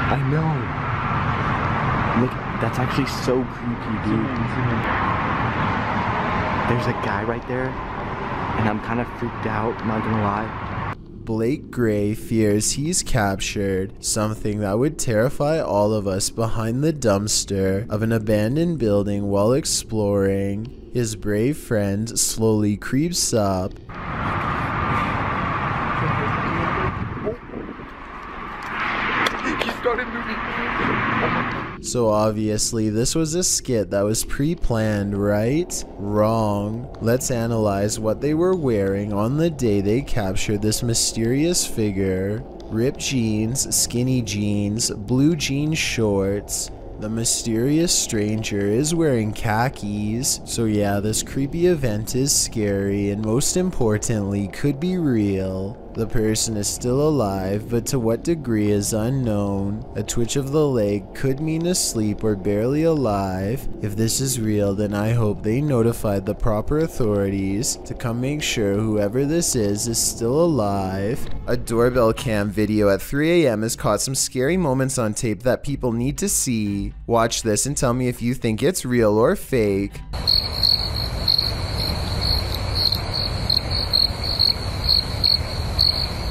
I know. Look, that's actually so creepy, dude. There's a guy right there, and I'm kind of freaked out, not gonna lie. Blake Gray fears he's captured, something that would terrify all of us behind the dumpster of an abandoned building while exploring. His brave friend slowly creeps up. He started moving. So obviously this was a skit that was pre-planned, right? Wrong. Let's analyze what they were wearing on the day they captured this mysterious figure. Ripped jeans, skinny jeans, blue jean shorts. The mysterious stranger is wearing khakis. So yeah, this creepy event is scary and most importantly could be real. The person is still alive, but to what degree is unknown. A twitch of the leg could mean asleep or barely alive. If this is real, then I hope they notified the proper authorities to come make sure whoever this is still alive. A doorbell cam video at 3 a.m. has caught some scary moments on tape that people need to see. Watch this and tell me if you think it's real or fake.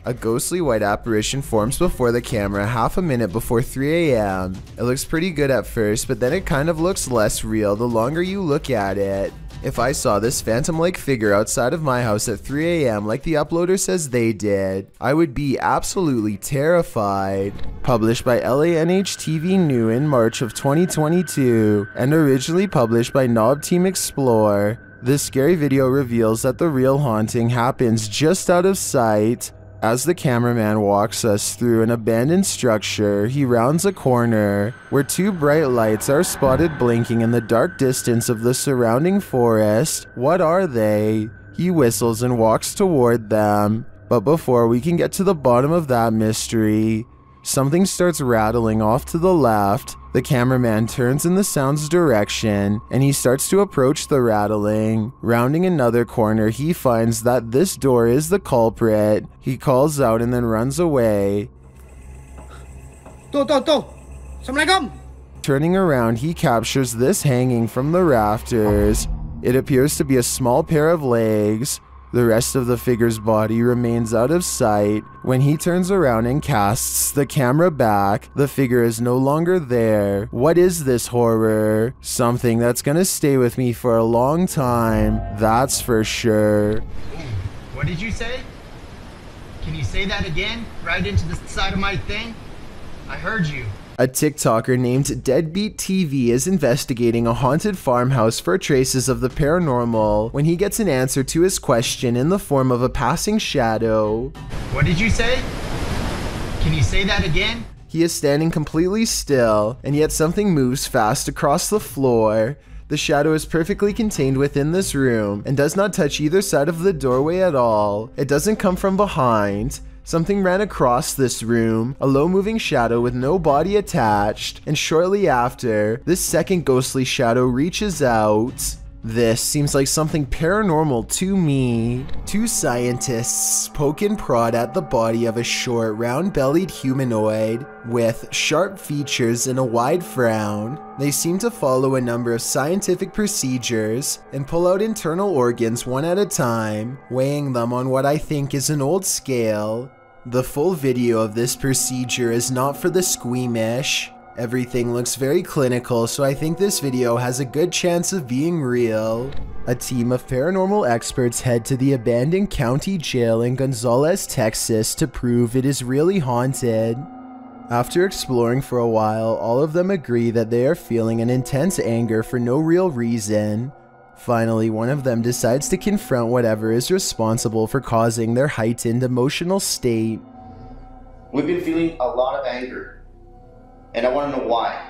A ghostly white apparition forms before the camera half a minute before 3 a.m. It looks pretty good at first, but then it kind of looks less real the longer you look at it. If I saw this phantom-like figure outside of my house at 3 a.m. like the uploader says they did, I would be absolutely terrified. Published by LANH-TV New in March of 2022, and originally published by Knob Team Explore, this scary video reveals that the real haunting happens just out of sight. As the cameraman walks us through an abandoned structure, he rounds a corner where two bright lights are spotted blinking in the dark distance of the surrounding forest. What are they? He whistles and walks toward them. But before we can get to the bottom of that mystery, something starts rattling off to the left. The cameraman turns in the sound's direction, and he starts to approach the rattling. Rounding another corner, he finds that this door is the culprit. He calls out and then runs away. Assalamualaikum. Turning around, he captures this hanging from the rafters. It appears to be a small pair of legs. The rest of the figure's body remains out of sight. When he turns around and casts the camera back, the figure is no longer there. What is this horror? Something that's gonna stay with me for a long time, that's for sure. What did you say? Can you say that again? Right into the side of my thing? I heard you. A TikToker named Deadbeat TV is investigating a haunted farmhouse for traces of the paranormal when he gets an answer to his question in the form of a passing shadow. What did you say? Can you say that again? He is standing completely still, and yet something moves fast across the floor. The shadow is perfectly contained within this room and does not touch either side of the doorway at all. It doesn't come from behind. Something ran across this room, a low-moving shadow with no body attached, and shortly after, this second ghostly shadow reaches out. This seems like something paranormal to me. Two scientists poke and prod at the body of a short, round-bellied humanoid with sharp features and a wide frown. They seem to follow a number of scientific procedures and pull out internal organs one at a time, weighing them on what I think is an old scale. The full video of this procedure is not for the squeamish. Everything looks very clinical, so I think this video has a good chance of being real. A team of paranormal experts head to the abandoned county jail in Gonzales, Texas to prove it is really haunted. After exploring for a while, all of them agree that they are feeling an intense anger for no real reason. Finally, one of them decides to confront whatever is responsible for causing their heightened emotional state. We've been feeling a lot of anger. And I want to know why.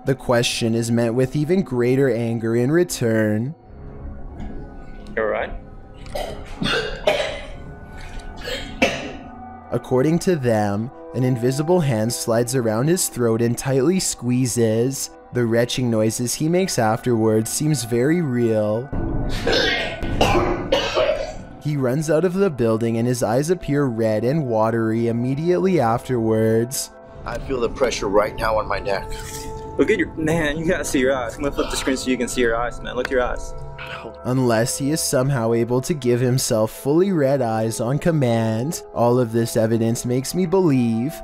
The question is met with even greater anger in return. You alright? According to them, an invisible hand slides around his throat and tightly squeezes. The retching noises he makes afterwards seems very real. He runs out of the building and his eyes appear red and watery immediately afterwards. I feel the pressure right now on my neck. Look at your, man, you gotta see your eyes. I'm gonna flip the screen so you can see your eyes, man. Look at your eyes. Unless he is somehow able to give himself fully red eyes on command, all of this evidence makes me believe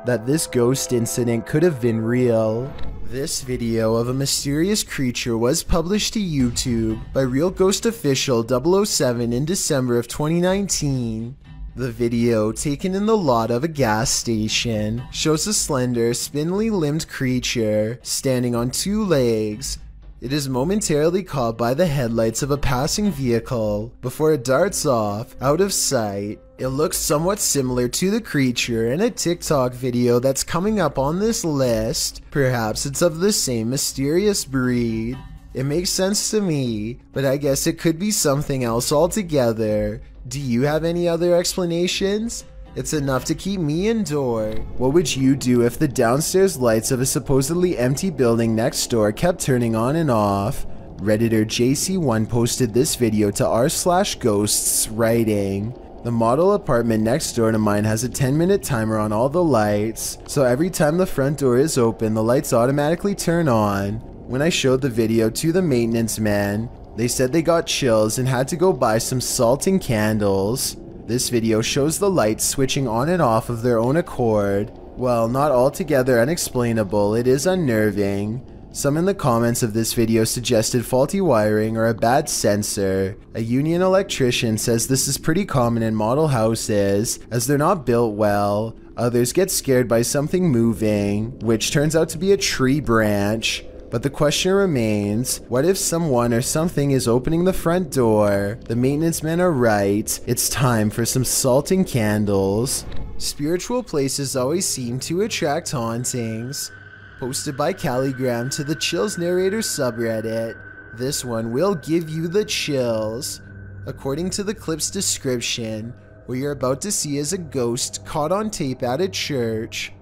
that this ghost incident could have been real. This video of a mysterious creature was published to YouTube by Real Ghost Official 007 in December of 2019. The video, taken in the lot of a gas station, shows a slender, spindly-limbed creature standing on two legs. It is momentarily caught by the headlights of a passing vehicle before it darts off, out of sight. It looks somewhat similar to the creature in a TikTok video that's coming up on this list. Perhaps it's of the same mysterious breed. It makes sense to me, but I guess it could be something else altogether. Do you have any other explanations? It's enough to keep me indoors. What would you do if the downstairs lights of a supposedly empty building next door kept turning on and off? Redditor JC1 posted this video to r/ghosts, writing, "The model apartment next door to mine has a 10-minute timer on all the lights, so every time the front door is open, the lights automatically turn on. When I showed the video to the maintenance men, they said they got chills and had to go buy some salt and candles." This video shows the lights switching on and off of their own accord. While not altogether unexplainable, it is unnerving. Some in the comments of this video suggested faulty wiring or a bad sensor. A union electrician says this is pretty common in model houses, as they're not built well. Others get scared by something moving, which turns out to be a tree branch. But the question remains, what if someone or something is opening the front door? The maintenance men are right, it's time for some salt and candles. Spiritual places always seem to attract hauntings. Posted by Calligram to the Chills Narrator subreddit, this one will give you the chills. According to the clip's description, what you're about to see is a ghost caught on tape at a church.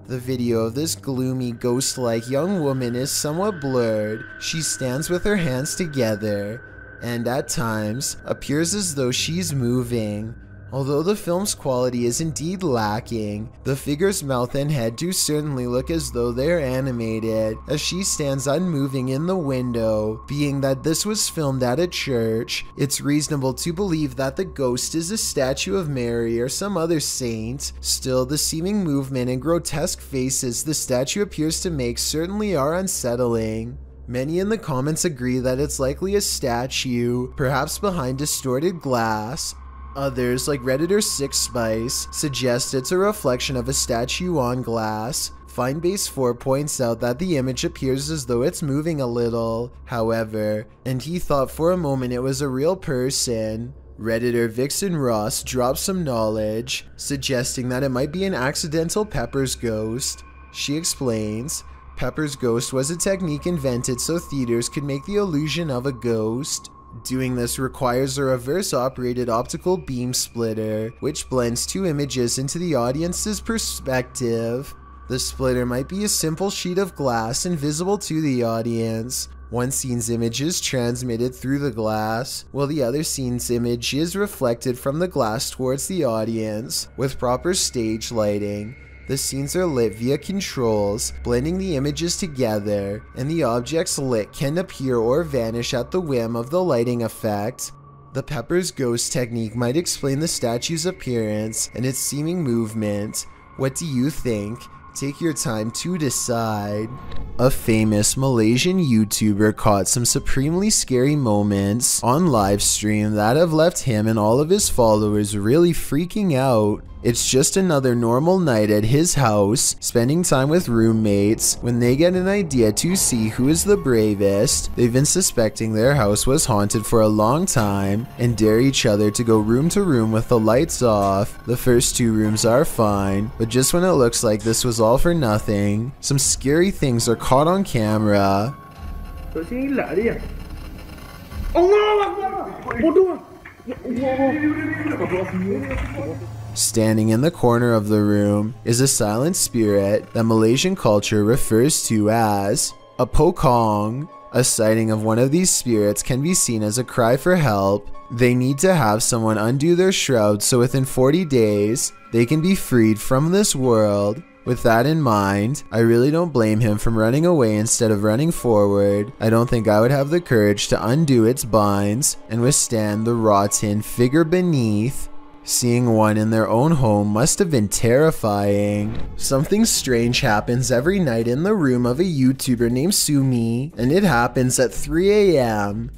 The video of this gloomy, ghost-like young woman is somewhat blurred. She stands with her hands together, and at times, appears as though she's moving. Although the film's quality is indeed lacking, the figure's mouth and head do certainly look as though they're animated, as she stands unmoving in the window. Being that this was filmed at a church, it's reasonable to believe that the ghost is a statue of Mary or some other saint. Still, the seeming movement and grotesque faces the statue appears to make certainly are unsettling. Many in the comments agree that it's likely a statue, perhaps behind distorted glass. Others, like Redditor 6Spice, suggest it's a reflection of a statue on glass. Finebase4 points out that the image appears as though it's moving a little, however, and he thought for a moment it was a real person. Redditor Vixen Ross drops some knowledge, suggesting that it might be an accidental Pepper's ghost. She explains, Pepper's ghost was a technique invented so theaters could make the illusion of a ghost. Doing this requires a reverse-operated optical beam splitter, which blends two images into the audience's perspective. The splitter might be a simple sheet of glass invisible to the audience. One scene's image is transmitted through the glass, while the other scene's image is reflected from the glass towards the audience. With proper stage lighting, the scenes are lit via controls, blending the images together, and the objects lit can appear or vanish at the whim of the lighting effect. The Pepper's ghost technique might explain the statue's appearance and its seeming movement. What do you think? Take your time to decide. A famous Malaysian YouTuber caught some supremely scary moments on livestream that have left him and all of his followers really freaking out. It's just another normal night at his house, spending time with roommates, when they get an idea to see who is the bravest. They've been suspecting their house was haunted for a long time, and dare each other to go room to room with the lights off. The first two rooms are fine, but just when it looks like this was all for nothing, some scary things are caught on camera. Standing in the corner of the room is a silent spirit that Malaysian culture refers to as a pokong. A sighting of one of these spirits can be seen as a cry for help. They need to have someone undo their shroud so within 40 days, they can be freed from this world. With that in mind, I really don't blame him from running away instead of running forward. I don't think I would have the courage to undo its binds and withstand the rotten figure beneath. Seeing one in their own home must have been terrifying. Something strange happens every night in the room of a YouTuber named Sumi, and it happens at 3 a.m.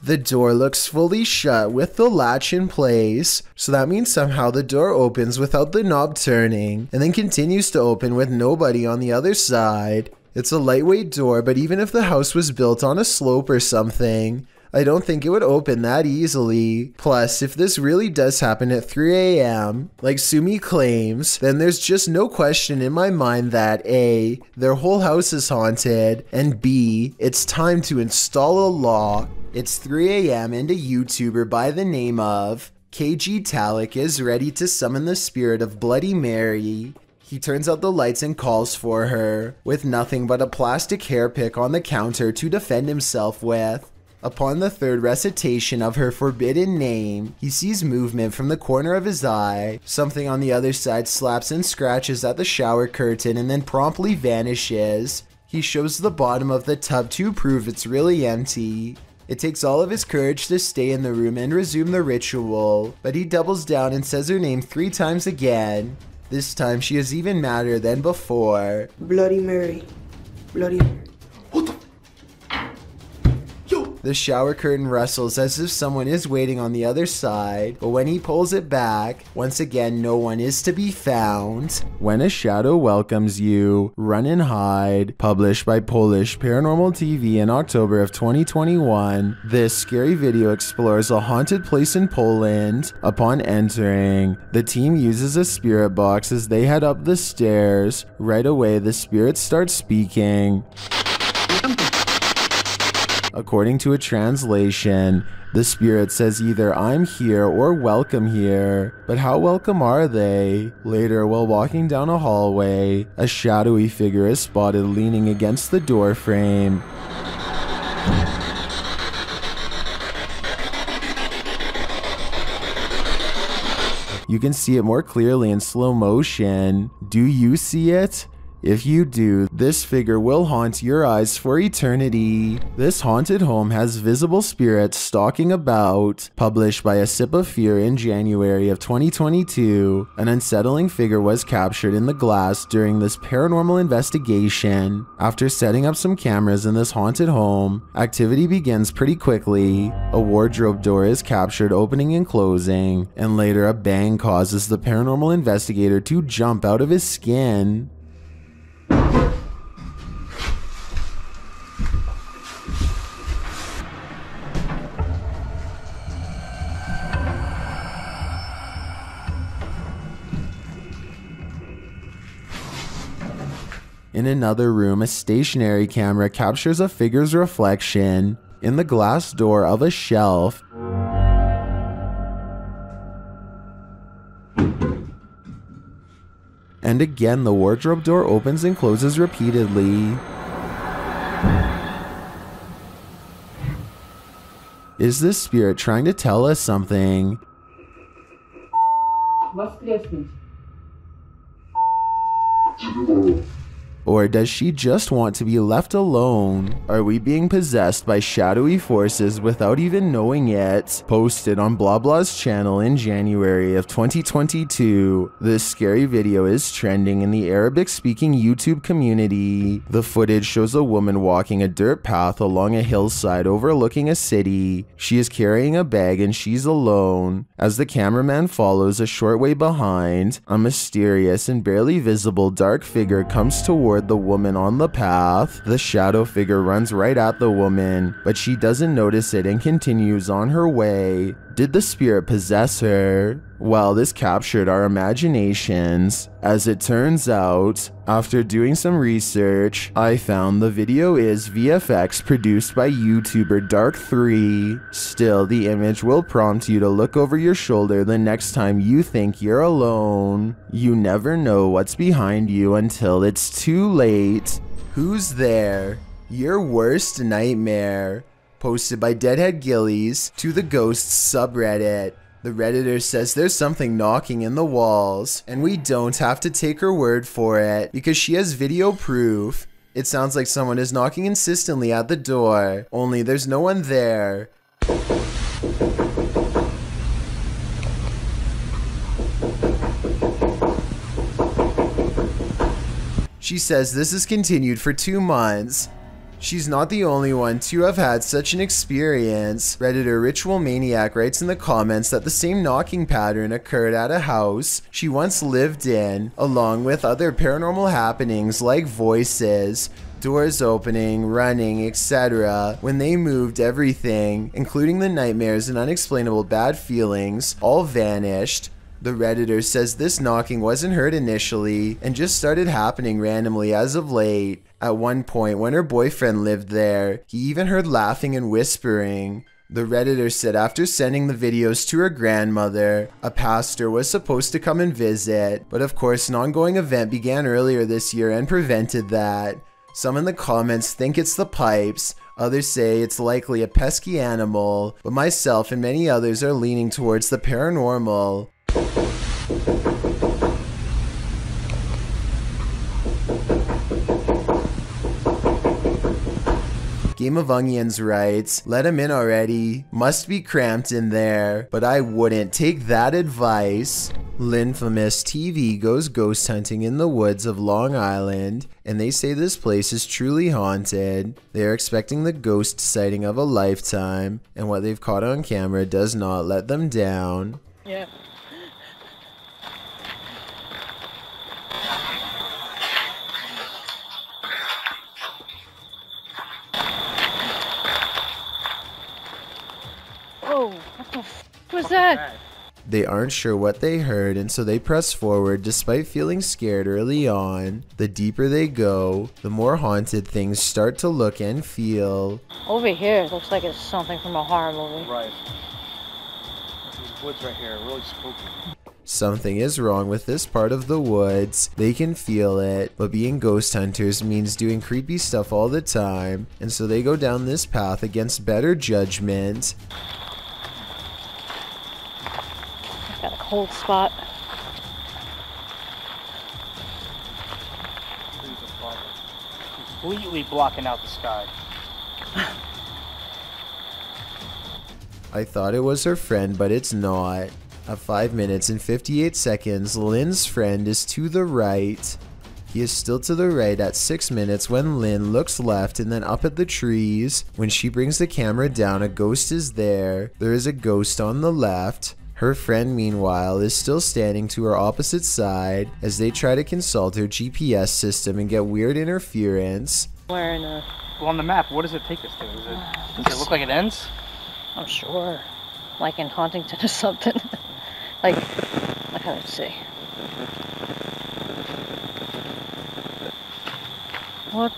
The door looks fully shut with the latch in place, so that means somehow the door opens without the knob turning, and then continues to open with nobody on the other side. It's a lightweight door, but even if the house was built on a slope or something, I don't think it would open that easily. Plus, if this really does happen at 3 a.m., like Sumi claims, then there's just no question in my mind that A, their whole house is haunted, and B, it's time to install a law. It's 3 a.m. and a YouTuber by the name of KG Talik is ready to summon the spirit of Bloody Mary. He turns out the lights and calls for her, with nothing but a plastic hair pick on the counter to defend himself with. Upon the third recitation of her forbidden name, he sees movement from the corner of his eye. Something on the other side slaps and scratches at the shower curtain and then promptly vanishes. He shows the bottom of the tub to prove it's really empty. It takes all of his courage to stay in the room and resume the ritual, but he doubles down and says her name 3 times again. This time she is even madder than before. Bloody Mary. Bloody Mary. The shower curtain rustles as if someone is waiting on the other side, but when he pulls it back, once again no one is to be found. When a Shadow Welcomes You, Run and Hide, published by Polish Paranormal TV in October of 2021, this scary video explores a haunted place in Poland. Upon entering, the team uses a spirit box as they head up the stairs. Right away, the spirit starts speaking. According to a translation, the spirit says either "I'm here" or "welcome here." But how welcome are they? Later, while walking down a hallway, a shadowy figure is spotted leaning against the door frame. You can see it more clearly in slow motion. Do you see it? If you do, this figure will haunt your eyes for eternity. This haunted home has visible spirits stalking about. Published by A Sip of Fear in January of 2022, an unsettling figure was captured in the glass during this paranormal investigation. After setting up some cameras in this haunted home, activity begins pretty quickly. A wardrobe door is captured opening and closing, and later a bang causes the paranormal investigator to jump out of his skin. In another room, a stationary camera captures a figure's reflection in the glass door of a shelf. And again, the wardrobe door opens and closes repeatedly. Is this spirit trying to tell us something? Or does she just want to be left alone? Are we being possessed by shadowy forces without even knowing it? Posted on Blah Blah's channel in January of 2022, this scary video is trending in the Arabic-speaking YouTube community. The footage shows a woman walking a dirt path along a hillside overlooking a city. She is carrying a bag and she's alone. As the cameraman follows a short way behind, a mysterious and barely visible dark figure comes toward the woman on the path. The shadow figure runs right at the woman, but she doesn't notice it and continues on her way. Did the spirit possess her? Well, this captured our imaginations. As it turns out, after doing some research, I found the video is VFX produced by YouTuber Dark3. Still, the image will prompt you to look over your shoulder the next time you think you're alone. You never know what's behind you until it's too late. Who's there? Your worst nightmare. Posted by deadheadgiles to the Ghosts subreddit. The Redditor says there's something knocking in the walls, and we don't have to take her word for it because she has video proof. It sounds like someone is knocking insistently at the door, only there's no one there. She says this has continued for 2 months. She's not the only one to have had such an experience. Redditor Ritual Maniac writes in the comments that the same knocking pattern occurred at a house she once lived in, along with other paranormal happenings like voices, doors opening, running, etc. When they moved, everything, including the nightmares and unexplainable bad feelings, all vanished. The Redditor says this knocking wasn't heard initially and just started happening randomly as of late. At one point, when her boyfriend lived there, he even heard laughing and whispering. The Redditor said after sending the videos to her grandmother, a pastor was supposed to come and visit, but of course an ongoing event began earlier this year and prevented that. Some in the comments think it's the pipes, others say it's likely a pesky animal, but myself and many others are leaning towards the paranormal. Game of Onions writes, let him in already, must be cramped in there, but I wouldn't take that advice. Linfamous TV goes ghost hunting in the woods of Long Island, and they say this place is truly haunted. They are expecting the ghost sighting of a lifetime, and what they've caught on camera does not let them down. Yeah. Oh, what the f was that? They aren't sure what they heard, and so they press forward despite feeling scared early on. The deeper they go, the more haunted things start to look and feel. Over here, it looks like it's something from a horror movie. Right. These woods right here are really spooky. Something is wrong with this part of the woods. They can feel it, but being ghost hunters means doing creepy stuff all the time, and so they go down this path against better judgment. Got a cold spot. Completely blocking out the sky. I thought it was her friend, but it's not. At 5 minutes and 58 seconds, Lynn's friend is to the right. He is still to the right at 6 minutes when Lynn looks left and then up at the trees. When she brings the camera down, a ghost is there. There is a ghost on the left. Her friend, meanwhile, is still standing to her opposite side as they try to consult her GPS system and get weird interference. Where in a... Well, on the map, what does it take us to? Does it look like it ends? I'm sure. Like in Huntington or something. Like how to say. What?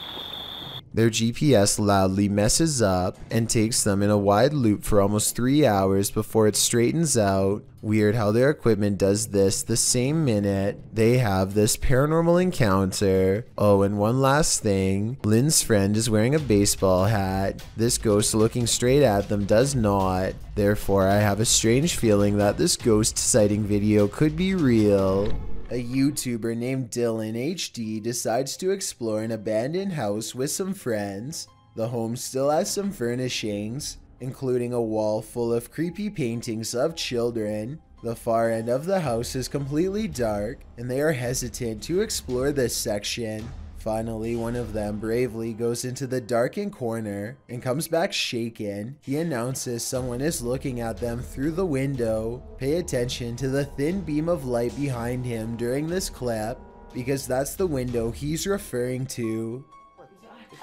Their GPS loudly messes up and takes them in a wide loop for almost 3 hours before it straightens out. Weird how their equipment does this the same minute they have this paranormal encounter. Oh, and one last thing. Lynn's friend is wearing a baseball hat. This ghost looking straight at them does not. Therefore, I have a strange feeling that this ghost sighting video could be real. A YouTuber named Dylan HD decides to explore an abandoned house with some friends. The home still has some furnishings, including a wall full of creepy paintings of children. The far end of the house is completely dark, and they are hesitant to explore this section. Finally, one of them bravely goes into the darkened corner and comes back shaken. He announces someone is looking at them through the window. Pay attention to the thin beam of light behind him during this clip, because that's the window he's referring to.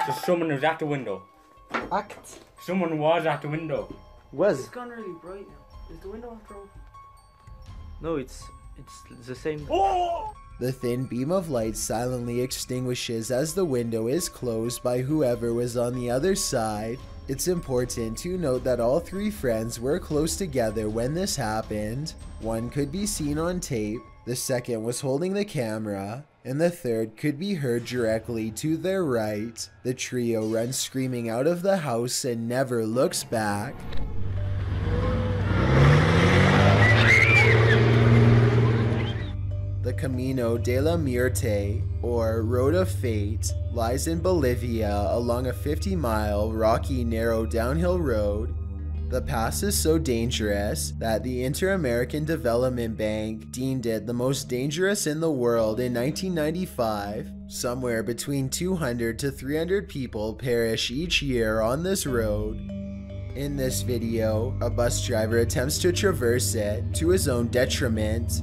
So someone was at the window. Act. Someone was at the window. Was. It's gone really bright now. Is the window off, bro? No, it's the same. The thin beam of light silently extinguishes as the window is closed by whoever was on the other side. It's important to note that all three friends were close together when this happened. One could be seen on tape, the second was holding the camera, and the third could be heard directly to their right. The trio runs screaming out of the house and never looks back. The Camino de la Muerte, or Road of Fate, lies in Bolivia along a 50-mile rocky narrow downhill road. The pass is so dangerous that the Inter-American Development Bank deemed it the most dangerous in the world in 1995. Somewhere between 200 to 300 people perish each year on this road. In this video, a bus driver attempts to traverse it to his own detriment.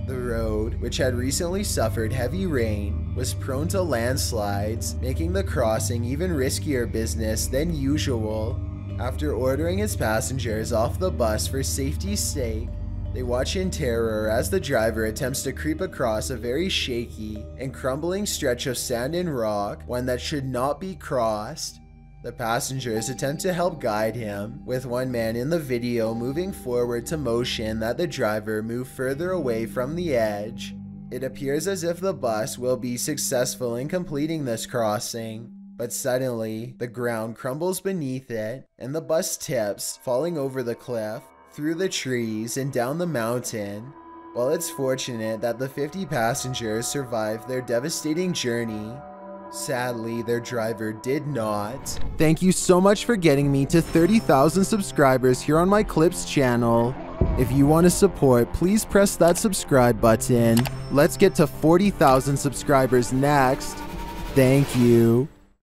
The road, which had recently suffered heavy rain, was prone to landslides, making the crossing even riskier business than usual. After ordering his passengers off the bus for safety's sake, they watch in terror as the driver attempts to creep across a very shaky and crumbling stretch of sand and rock, one that should not be crossed. The passengers attempt to help guide him, with one man in the video moving forward to motion that the driver move further away from the edge. It appears as if the bus will be successful in completing this crossing, but suddenly the ground crumbles beneath it and the bus tips, falling over the cliff, through the trees and down the mountain. While it's fortunate that the 50 passengers survived their devastating journey, sadly, their driver did not. Thank you so much for getting me to 30,000 subscribers here on my Clips channel. If you want to support, please press that subscribe button. Let's get to 40,000 subscribers next. Thank you.